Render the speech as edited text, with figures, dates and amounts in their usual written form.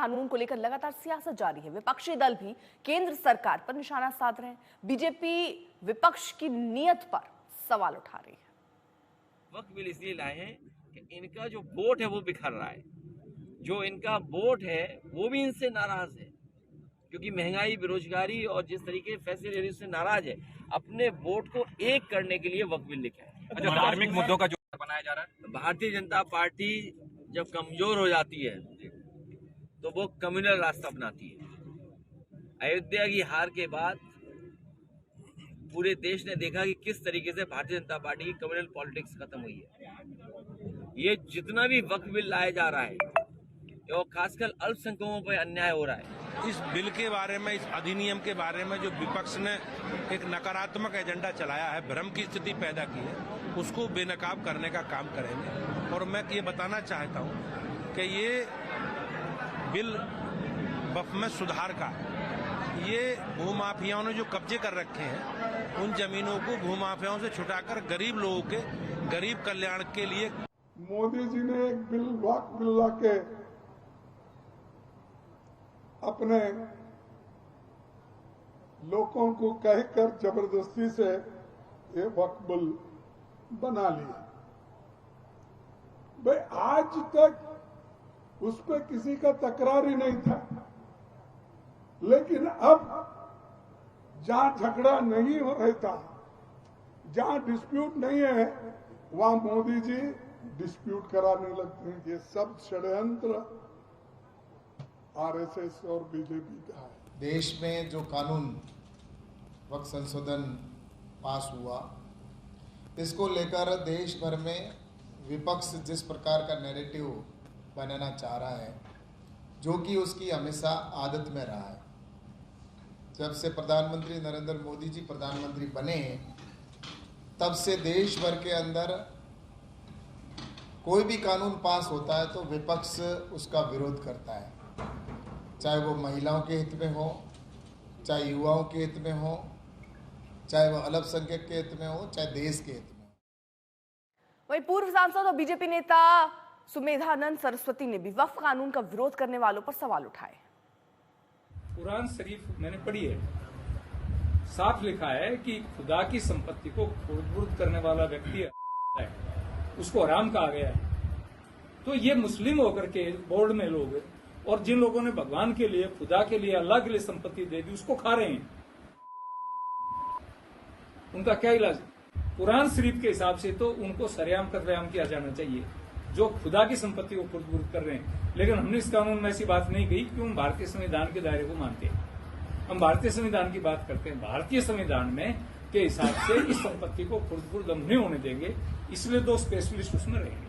कानून को लेकर लगातार सियासत जारी है। विपक्षी दल भी केंद्र सरकार पर निशाना साध रहे हैं। बीजेपी विपक्ष की नीयत पर सवाल उठा रही है। वक्त बिल इसलिए लाए हैं कि इनका जो वोट है वो बिखर रहा है। जो इनका वोट है वो भी इनसे नाराज है, क्योंकि महंगाई, बेरोजगारी और जिस तरीके के फैसले ले रही उससे नाराज है। अपने वोट को एक करने के लिए वक्त बिल लिखा है। अच्छा, धार्मिक मुद्दों का जो बनाया जा रहा है, भारतीय जनता पार्टी जब कमजोर हो जाती है तो वो कम्युनल रास्ता अपनाती है। अयोध्या की हार के बाद पूरे देश ने देखा कि किस तरीके से भारतीय जनता पार्टी की कम्युनल पॉलिटिक्स खत्म हुई है। ये जितना भी वक्त बिल लाया जा रहा है और खासकर अल्पसंख्यकों पर अन्याय हो रहा है। इस बिल के बारे में, इस अधिनियम के बारे में जो विपक्ष ने एक नकारात्मक एजेंडा चलाया है, भ्रम की स्थिति पैदा की है, उसको बेनकाब करने का काम करेंगे। और मैं ये बताना चाहता हूं कि ये बिल वक्फ में सुधार का है। ये भूमाफियाओं ने जो कब्जे कर रखे हैं उन जमीनों को भूमाफियाओं से छुटाकर गरीब लोगों के गरीब कल्याण के लिए मोदी जी ने एक बिल वक्फ बिल ला के अपने लोगों को कहकर जबरदस्ती से ये वक्फ बिल बना लिया। भाई आज तक उस पर किसी का तकरार ही नहीं था, लेकिन अब जहां झगड़ा नहीं हो रहता, जहां डिस्प्यूट नहीं है, वहां मोदी जी डिस्प्यूट कराने लगते हैं। ये सब षड्यंत्र आरएसएस और बीजेपी का है। देश में जो कानून वक्फ संशोधन पास हुआ, इसको लेकर देश भर में विपक्ष जिस प्रकार का नैरेटिव बनाना चाह रहा है, जो कि उसकी हमेशा आदत में रहा है। जब से प्रधानमंत्री नरेंद्र मोदी जी प्रधानमंत्री बने, तब से देश भर के अंदर कोई भी कानून पास होता है तो विपक्ष उसका विरोध करता है, चाहे वो महिलाओं के हित में हो, चाहे युवाओं के हित में हो, चाहे वो अल्पसंख्यक के हित में हो, चाहे देश के हित में हो। वहीं पूर्व सांसद और बीजेपी नेता सुमेधानंद सरस्वती ने भी वक्फ कानून का विरोध करने वालों पर सवाल उठाए। कुरान शरीफ मैंने पढ़ी है, साफ लिखा है कि खुदा की संपत्ति को खुर्द करने वाला व्यक्ति है, उसको हराम कहा गया है। तो ये मुस्लिम होकर के बोर्ड में लोग और जिन लोगों ने भगवान के लिए, खुदा के लिए, अल्लाह के लिए संपत्ति दे दी, उसको खा रहे हैं। उनका क्या इलाज? कुरान शरीफ के हिसाब से तो उनको सरेआम कत्लेआम किया जाना चाहिए, जो खुदा की संपत्ति को खुर्द कर रहे हैं। लेकिन हमने इस कानून में ऐसी बात नहीं कही, क्योंकि हम भारतीय संविधान के दायरे को मानते हैं। हम भारतीय संविधान की बात करते हैं। भारतीय संविधान में के हिसाब से इस संपत्ति को खुर्द हम नहीं होने देंगे, इसलिए 2 स्पेशलिस्ट उसमें रहेंगे।